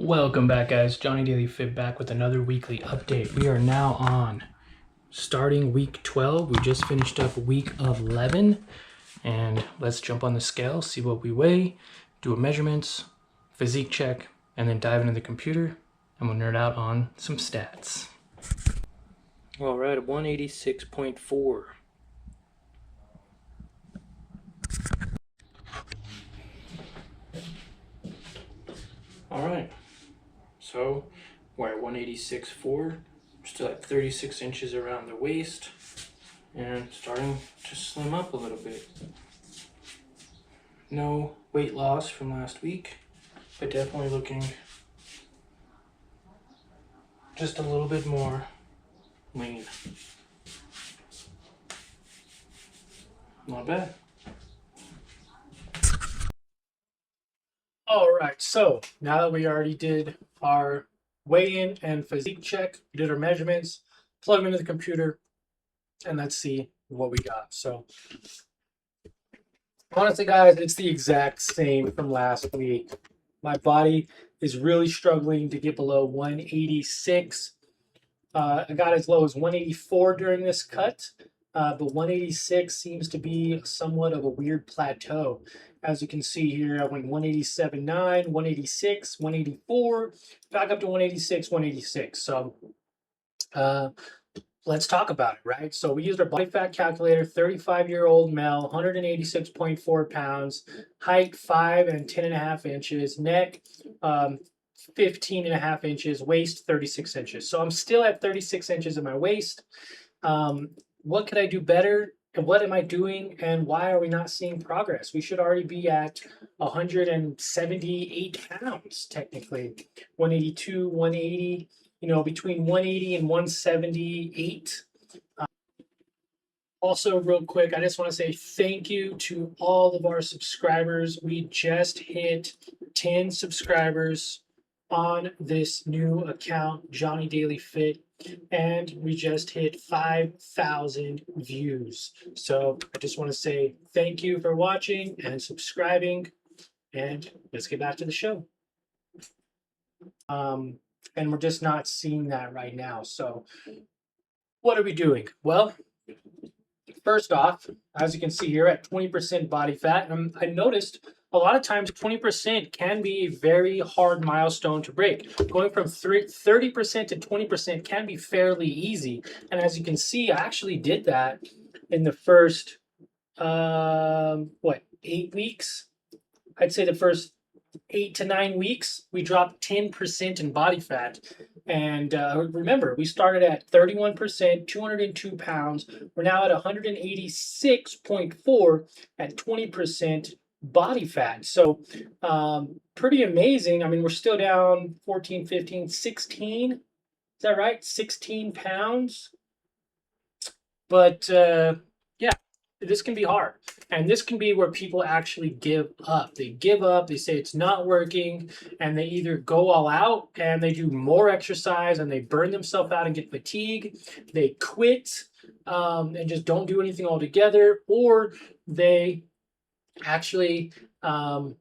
Welcome back, guys. Johnny Daily Fit back with another weekly update. We are now on starting week 12. We just finished up week 11, and let's jump on the scale, see what we weigh, do a measurements, physique check, and then dive into the computer, and we'll nerd out on some stats. All right, 186.4. All right, so we're at 186.4. Still at 36 inches around the waist and starting to slim up a little bit. No weight loss from last week, but definitely looking just a little bit more lean. Not bad. All right, so now that we already did our weigh-in and physique check, we did our measurements, plug them into the computer, and let's see what we got. So honestly, guys, it's the exact same from last week. My body is really struggling to get below 186. I got as low as 184 during this cut, but 186 seems to be somewhat of a weird plateau. As you can see here, I went 187.9, 186, 184, back up to 186, 186. So let's talk about it, right? So we used our body fat calculator, 35-year-old male, 186.4 pounds, height 5 and 10.5 inches, neck 15.5 inches, waist 36 inches. So I'm still at 36 inches in my waist. What could I do better? And what am I doing? And why are we not seeing progress? We should already be at 178 pounds, technically. 182, 180, between 180 and 178. Also, real quick, I just want to say thank you to all of our subscribers. We just hit 10 subscribers on this new account, Johnny Daily Fit, and we just hit 5,000 views. So I just want to say thank you for watching and subscribing, and let's get back to the show. And we're just not seeing that right now. So what are we doing? Well, first off, as you can see here at 20% body fat, I noticed a lot of times 20% can be a very hard milestone to break. Going from 30% to 20% can be fairly easy. And as you can see, I actually did that in the first, 8 weeks? I'd say the first 8 to 9 weeks, we dropped 10% in body fat. And remember, we started at 31%, 202 pounds. We're now at 186.4 at 20% body fat. So pretty amazing. I mean, we're still down 14, 15, 16. Is that right? 16 pounds. But yeah, this can be hard. And this can be where people actually give up. They give up, they say it's not working, and they either go all out and they do more exercise and they burn themselves out and get fatigue. They quit and just don't do anything altogether, or they actually well,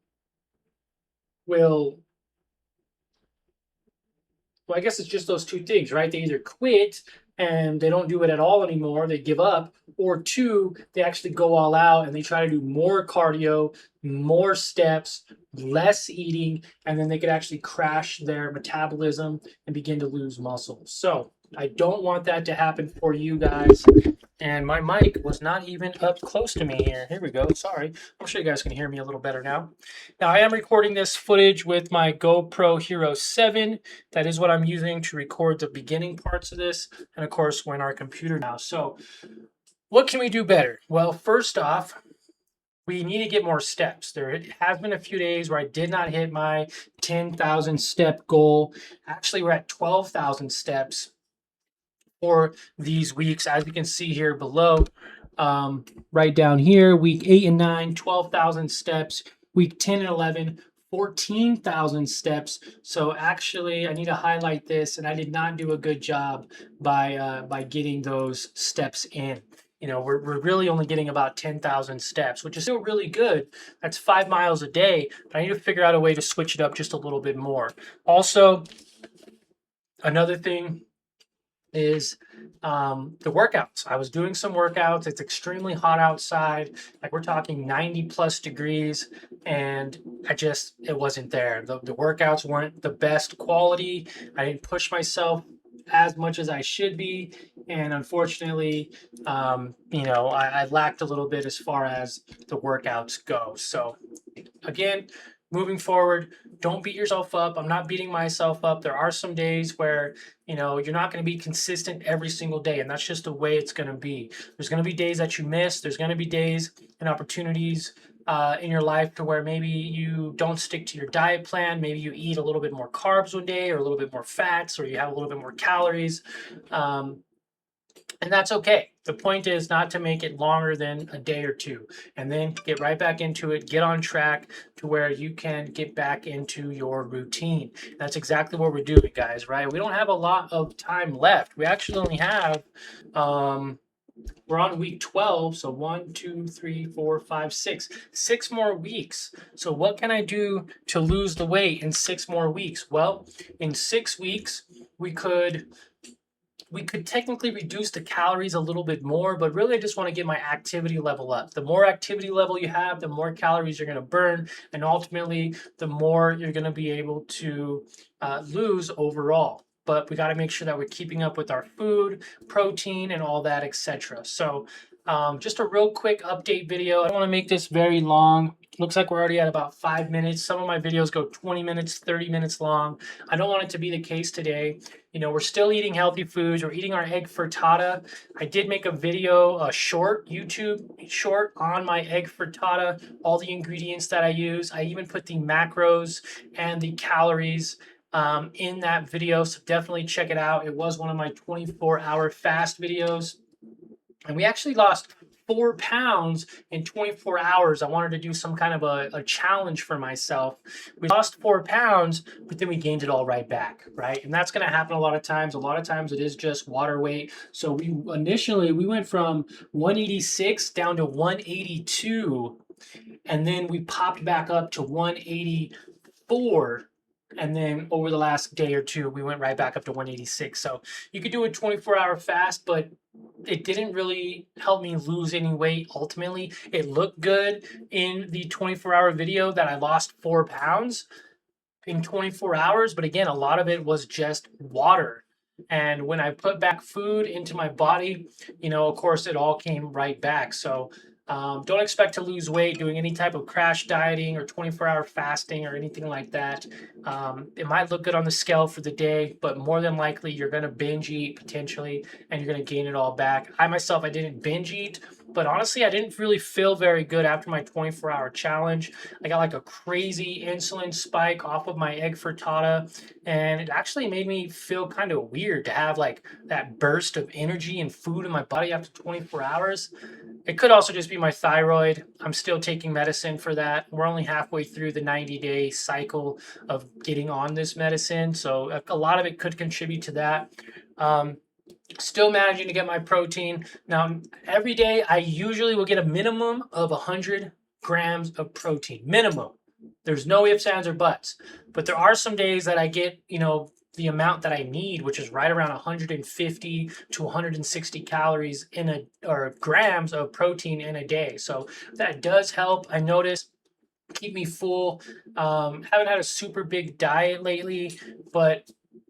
I guess it's just those two things, right? They either quit and they don't do it at all anymore, they give up, or two, they actually go all out and they try to do more cardio, more steps, less eating, and then they could actually crash their metabolism and begin to lose muscle. So I don't want that to happen for you guys. And my mic was not even up close to me here. Here we go. Sorry. I'm sure you guys can hear me a little better now. Now, I am recording this footage with my GoPro Hero 7. That is what I'm using to record the beginning parts of this. And of course, we're in our computer now. So what can we do better? Well, first off, we need to get more steps. There has been a few days where I did not hit my 10,000 step goal. Actually, we're at 12,000 steps for these weeks, as you can see here below. Right down here, week 8 and 9, 12,000 steps. Week 10 and 11, 14,000 steps. So actually, I need to highlight this, and I did not do a good job by getting those steps in. we're really only getting about 10,000 steps, which is still really good. That's 5 miles a day, but I need to figure out a way to switch it up just a little bit more. Also, another thing is the workouts. I was doing some workouts. It's extremely hot outside. Like we're talking 90 plus degrees, and it wasn't there. The workouts weren't the best quality. I didn't push myself as much as I should be. And unfortunately, I lacked a little bit as far as the workouts go. So again, moving forward, don't beat yourself up. I'm not beating myself up. There are some days where, you're not going to be consistent every single day, and that's just the way it's going to be. There's going to be days that you miss. There's going to be days and opportunities in your life to where maybe you don't stick to your diet plan. Maybe you eat a little bit more carbs one day, or a little bit more fats, or you have a little bit more calories. And that's okay. The point is not to make it longer than a day or two, and then get right back into it, get on track to where you can get back into your routine. That's exactly what we're doing, guys, right? We don't have a lot of time left. We actually only have, we're on week 12. So 1, 2, 3, 4, 5, 6. 6 more weeks. So what can I do to lose the weight in 6 more weeks? Well, in 6 weeks, we could technically reduce the calories a little bit more, but really I just want to get my activity level up. The more activity level you have, the more calories you're going to burn, and ultimately the more you're going to be able to lose overall. But we got to make sure that we're keeping up with our food, protein, and all that, etc. So just a real quick update video. I don't want to make this very long. Looks like we're already at about 5 minutes. Some of my videos go 20 minutes, 30 minutes long. I don't want it to be the case today. We're still eating healthy foods. We're eating our egg frittata. I did make a video, a YouTube short on my egg frittata, all the ingredients that I use. I even put the macros and the calories in that video, so definitely check it out. It was one of my 24-hour fast videos, and we actually lost 4 pounds in 24 hours. I wanted to do some kind of a challenge for myself. We lost 4 pounds, but then we gained it all right back, right? And that's going to happen a lot of times. A lot of times it is just water weight. So we went from 186 down to 182, and then we popped back up to 184. And then over the last day or two, we went right back up to 186. So you could do a 24-hour fast, but it didn't really help me lose any weight. Ultimately, it looked good in the 24-hour video that I lost 4 pounds in 24 hours. But again, a lot of it was just water. And when I put back food into my body, of course, it all came right back. So don't expect to lose weight doing any type of crash dieting or 24-hour fasting or anything like that. It might look good on the scale for the day, but more than likely you're going to binge eat potentially, and you're going to gain it all back. I didn't binge eat, but honestly, I didn't really feel very good after my 24-hour challenge. I got like a crazy insulin spike off of my egg frittata, and it actually made me feel kind of weird to have like that burst of energy and food in my body after 24 hours. It could also just be my thyroid. I'm still taking medicine for that. We're only halfway through the 90-day cycle of getting on this medicine, so a lot of it could contribute to that. Still managing to get my protein. Now, every day I usually will get a minimum of 100 grams of protein. Minimum. There's no ifs, ands, or buts. But there are some days that I get, the amount that I need, which is right around 150 to 160 calories or grams of protein in a day. So that does help. I notice keep me full. Haven't had a super big diet lately,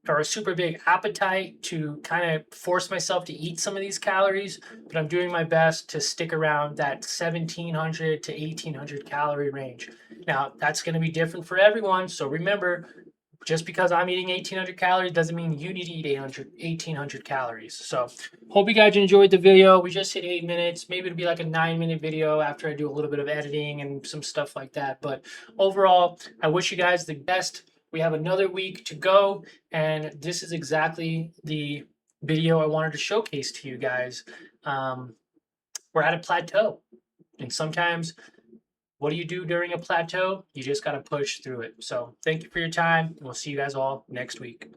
or a super big appetite to kind of force myself to eat some of these calories, but I'm doing my best to stick around that 1,700 to 1,800 calorie range. Now, that's going to be different for everyone. So remember, just because I'm eating 1,800 calories doesn't mean you need to eat 1,800 calories. So hope you guys enjoyed the video. We just hit 8 minutes. Maybe it'll be like a 9-minute video after I do a little bit of editing and some stuff like that. But overall, I wish you guys the best. We have another week to go, and this is exactly the video I wanted to showcase to you guys. We're at a plateau, and sometimes what do you do during a plateau? You just got to push through it. So thank you for your time, and we'll see you guys all next week.